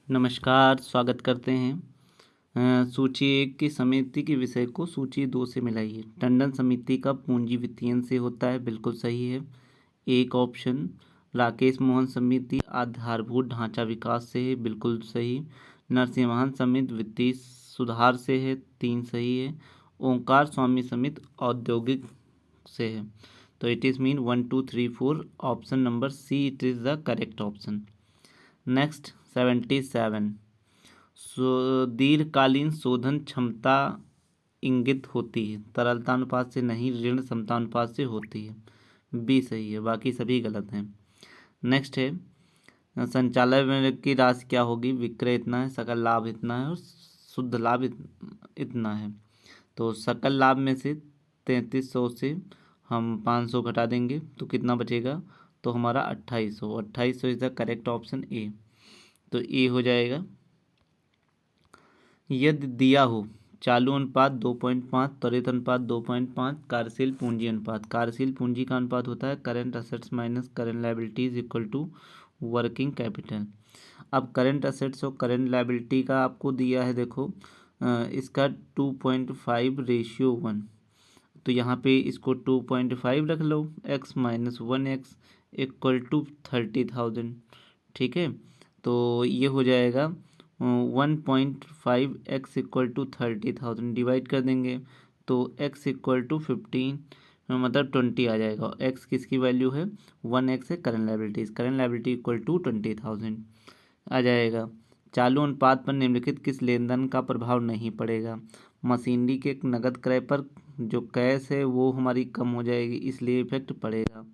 नमस्कार, स्वागत करते हैं। सूची 1 की समिति के विषय को सूची 2 से मिलाइए। टंडन समिति का पूंजी वित्तीयन से होता है, बिल्कुल सही है। एक ऑप्शन। राकेश मोहन समिति आधारभूत ढांचा विकास से है, बिल्कुल सही। नरसिम्हन समिति वित्तीय सुधार से है, 3 सही है। ओंकार स्वामी समिति औद्योगिक से है। तो it is mean 1 2 3 4 option number see it is the correct option. Next 77। दीर्घकालीन शोधन क्षमता इंगित होती है, तरलता अनुपात से नहीं, ऋण क्षमता अनुपात से होती है, बी सही है, बाकी सभी गलत हैं। नेक्स्ट है संचालन की राशि क्या होगी। विक्रय इतना है, सकल लाभ इतना है और शुद्ध लाभ इतना है। तो सकल लाभ में से 3300 से हम 500 घटा देंगे तो कितना बचेगा, तो हमारा 2800। 2800 is the correct option A. तो ए हो जाएगा। यदि दिया हो चालू अनुपात 2.5, त्वरित अनुपात 2.5, कार्यशील पूंजी अनुपात। कार्यशील पूंजी का अनुपात होता है current assets minus current liabilities equal to working capital. अब करंट असेट्स और करंट लायबिलिटी का आपको दिया है, देखो इसका 2.5:1। तो यहाँ पे इसको 2.5 रख लो, x minus 1x equal to 30,000। ठीक है, तो ये हो जाएगा 1.5x इक्वल टू 30,000 डिवाइड कर देंगे तो x इक्वल टू 15 मतलब 20 आ जाएगा। x किसकी वैल्यू है, 1x है करंट लायबिलिटी इक्वल टू 20,000 आ जाएगा। चालू अनुपात पर निम्नलिखित किस लेन देन का प्रभाव नहीं पड़ेगा। मशीनरी के नगद क्रय पर जो कैश है वो हमारी कम हो जाएगी, इसलिए इफेक्ट पड़ेगा।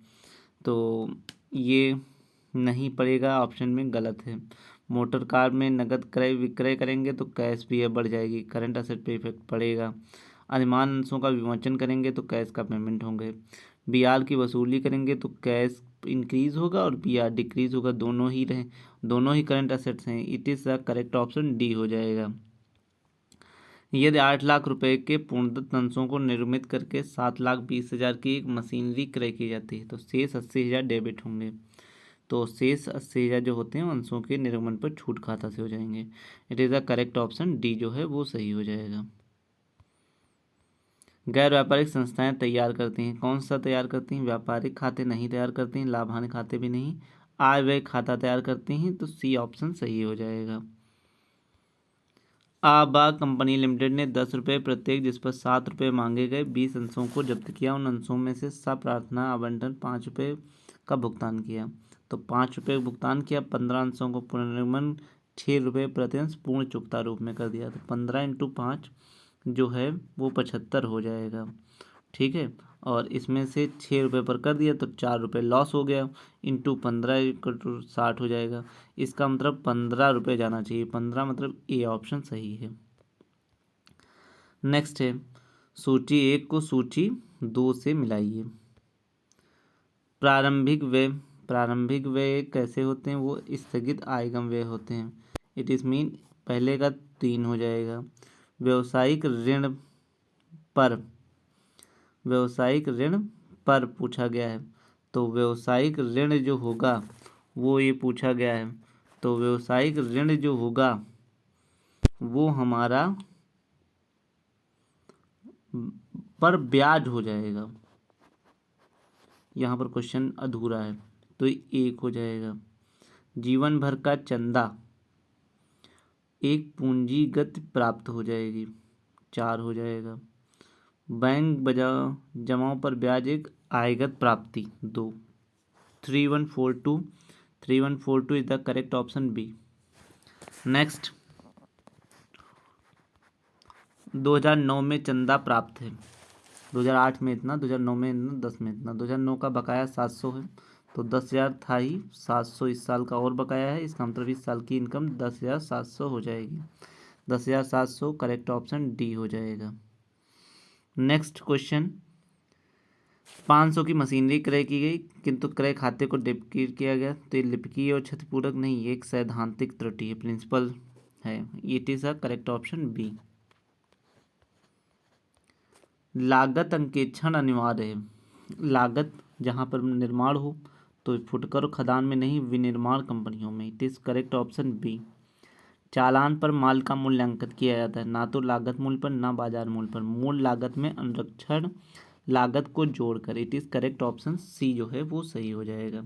तो ये नहीं पड़ेगा, ऑप्शन में गलत है। मोटर कार में नगद क्रय विक्रय करेंगे तो कैश भी बढ़ जाएगी, करंट असेट पे इफेक्ट पड़ेगा। अधिमान अंशों का विमोचन करेंगे तो कैश का पेमेंट होंगे। बीआर की वसूली करेंगे तो कैश इंक्रीज होगा और बीआर डिक्रीज होगा, दोनों ही करंट असेट्स हैं। It is the correct option D हो जाएगा। यदि 8 लाख रुपए के पूर्णदत्त अंशों को निर्मित करके 7,20,000 की एक मशीनरी क्रय की जाती है तो शेष 80,000 डेबिट होंगे। तो शेष 80,000 जो होते हैं अंशों के निर्गमन पर छूट खाता से हो जाएंगे। It is the correct option D जो है वो सही हो जाएगा। गैर व्यापारिक संस्थाएं तैयार करती हैं, कौन सा तैयार करती हैं। व्यापारिक खाते नहीं तैयार करती हैं, लाभ हानि खाते भी नहीं, आय व्यय खाता तैयार करती हैं, तो सी ऑप्शन सही हो जाएगा। आबा कंपनी लिमिटेड ने 10 रुपये प्रत्येक जिस पर 7 रुपये मांगे गए 20 अंशों को जब्त किया। उन अंशों में से सप्रार्थना आवंटन 5 रुपये का भुगतान किया। तो 5 रुपये का भुगतान किया, 15 अंशों को पुनर्निर्माण 6 रुपये प्रति अंश पूर्ण चुकता रूप में कर दिया। तो 15 × 5 जो है वो 75 हो जाएगा। ठीक है, और इसमें से 6 रुपये पर कर दिया तो 4 रुपये लॉस हो गया, इंटू 15 इक्वल टू 60 हो जाएगा। इसका मतलब 15 रुपये जाना चाहिए, 15 मतलब ए ऑप्शन सही है। नेक्स्ट है सूची 1 को सूची 2 से मिलाइए। प्रारंभिक व्यय कैसे होते हैं, वो स्थगित आयगम व्यय होते हैं। इट इज़ मीन पहले का 3 हो जाएगा। व्यावसायिक ऋण पर पूछा गया है, तो व्यावसायिक ऋण जो होगा वो ये पूछा गया है, तो व्यावसायिक ऋण जो होगा वो हमारा पर ब्याज हो जाएगा। यहाँ पर क्वेश्चन अधूरा है तो 1 हो जाएगा। जीवन भर का चंदा एक पूंजीगत प्राप्त हो जाएगी, 4 हो जाएगा। बैंक जमाओं पर ब्याज एक आयगत प्राप्ति, 2। 3142 is the correct option B. Next 2009 में चंदा प्राप्त है, 2008 में इतना, 2009 में इतना, 10 में इतना। 2009 का बकाया 700 है, तो 10,000 था ही, 700 इस साल का और बकाया है, इसका मतलब इस साल की इनकम 10,700 हो जाएगी। 10,700 करेक्ट ऑप्शन डी हो जाएगा। नेक्स्ट क्वेश्चन 500 की मशीनरी क्रय की गई किंतु क्रय खाते को डेबिट किया गया, तो ये लिपिकीय और क्षतिपूरक नहीं, ये एक सैद्धांतिक त्रुटि है, प्रिंसिपल है। It is a correct option B. लागत अंकेक्षण अनिवार्य है। लागत जहाँ पर निर्माण हो तो फुटकर खदान में नहीं, विनिर्माण कंपनियों में। It is correct option B. चालान पर माल का मूल्यांकन किया जाता है, ना तो लागत मूल्य पर ना बाजार मूल्य पर, मूल लागत में अनुरक्षण लागत को जोड़कर। It is correct option C जो है वो सही हो जाएगा।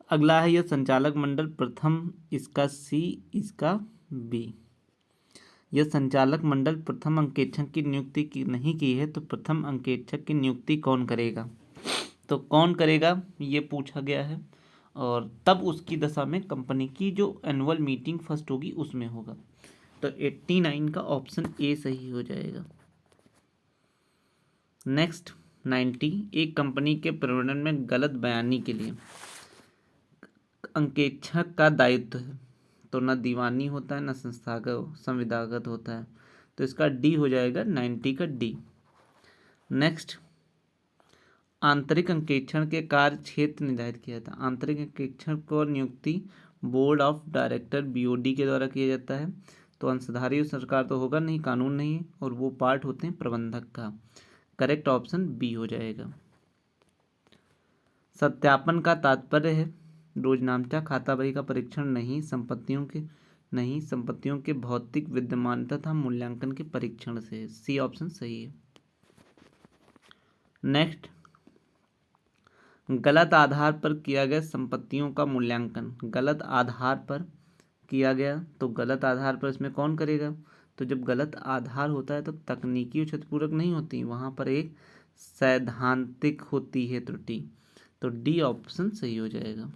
अगला है यह संचालक मंडल प्रथम, इसका सी, इसका बी। यह संचालक मंडल प्रथम अंकेक्षक की नियुक्ति की नहीं की है, तो प्रथम अंकेक्षक की नियुक्ति कौन करेगा? तो कौन करेगा ये पूछा गया है, और तब उसकी दशा में कंपनी की जो एनुअल मीटिंग फर्स्ट होगी उसमें होगा। तो 89 का ऑप्शन ए सही हो जाएगा। नेक्स्ट 90, एक कंपनी के प्रबंधन में गलत बयानी के लिए अंकेक्षक का दायित्व है, तो न दीवानी होता है, न संस्थागत संविदागत होता है, तो इसका डी हो जाएगा, 90 का डी। नेक्स्ट, आंतरिक अंकेक्षण के कार्य क्षेत्र निर्धारित किया जाता है। आंतरिक अंकेक्षण को नियुक्ति बोर्ड ऑफ डायरेक्टर बीओडी के द्वारा किया जाता है, तो अंशधारी सरकार तो होगा नहीं, कानून नहीं है, और वो पार्ट होते हैं प्रबंधक का। करेक्ट ऑप्शन बी हो जाएगा। सत्यापन का तात्पर्य है रोजनामचा खाता बही का परीक्षण नहीं, संपत्तियों के भौतिक विद्यमान तथा मूल्यांकन के परीक्षण से। सी ऑप्शन सही है। नेक्स्ट, गलत आधार पर किया गया संपत्तियों का मूल्यांकन। गलत आधार पर किया गया, तो गलत आधार पर इसमें कौन करेगा? तो जब गलत आधार होता है तो तकनीकी और क्षतिपूरक नहीं होती, वहाँ पर एक सैद्धांतिक होती है त्रुटि, तो डी ऑप्शन सही हो जाएगा।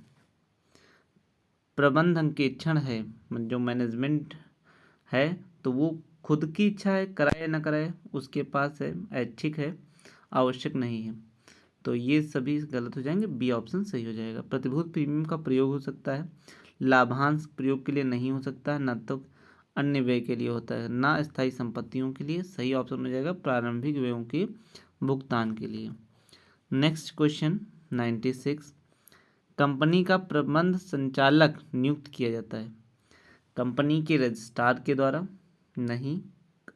प्रबंध अंकेक्षण है, जो मैनेजमेंट है, तो वो खुद की इच्छा है, कराए या ना कराए, उसके पास है, ऐच्छिक है, आवश्यक नहीं है, तो ये सभी गलत हो जाएंगे। बी ऑप्शन सही हो जाएगा। प्रतिभूति प्रीमियम का प्रयोग हो सकता है, लाभांश प्रयोग के लिए नहीं हो सकता है, न तो अन्य व्यय के लिए होता है, ना स्थायी संपत्तियों के लिए। सही ऑप्शन हो जाएगा प्रारंभिक व्ययों के भुगतान के लिए। नेक्स्ट क्वेश्चन 96, कंपनी का प्रबंध संचालक नियुक्त किया जाता है कंपनी के रजिस्ट्रार के द्वारा नहीं,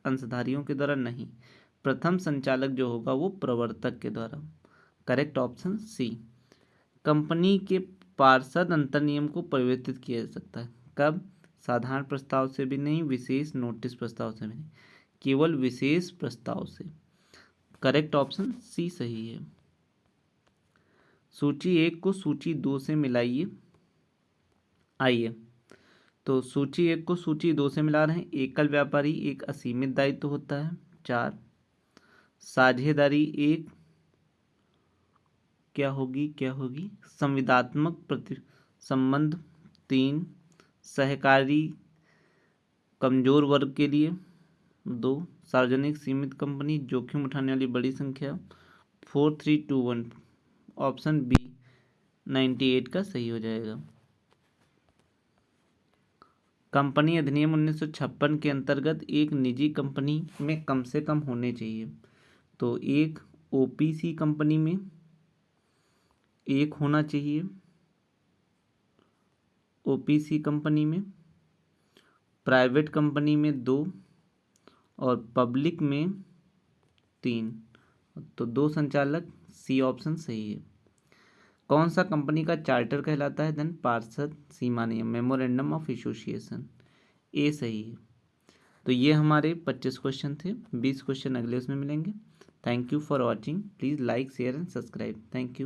अंशधारियों के द्वारा नहीं, प्रथम संचालक जो होगा वो प्रवर्तक के द्वारा। करेक्ट ऑप्शन सी। कंपनी के पार्षद अंतर्नियम को परिवर्तित किया जा सकता है, कब? साधारण प्रस्ताव से भी नहीं, विशेष नोटिस प्रस्ताव से भी नहीं, केवल विशेष प्रस्ताव से। करेक्ट ऑप्शन सी सही है। सूची 1 को सूची 2 से मिलाइए। आइए, तो सूची 1 को सूची 2 से मिला रहे हैं। एकल व्यापारी एक असीमित दायित्व होता है, 4। साझेदारी एक क्या होगी संविदात्मक संबंध, 3। सहकारी कमजोर वर्ग के लिए, 2। सार्वजनिक सीमित कंपनी जोखिम उठाने वाली बड़ी संख्या, 4, 3, 2, 1। ऑप्शन बी 98 का सही हो जाएगा। कंपनी अधिनियम 1956 के अंतर्गत एक निजी कंपनी में कम से कम होने चाहिए, तो एक ओपीसी कंपनी में 1 होना चाहिए, ओपीसी कंपनी में, प्राइवेट कंपनी में 2 और पब्लिक में 3, तो 2 संचालक। सी ऑप्शन सही है। कौन सा कंपनी का चार्टर कहलाता है? देन पार्षद सीमा नियम, मेमोरेंडम ऑफ एसोसिएशन। ए सही है। तो ये हमारे 25 क्वेश्चन थे, 20 क्वेश्चन अगले उसमें मिलेंगे। Thank you for watching. Please like, share and subscribe. Thank you.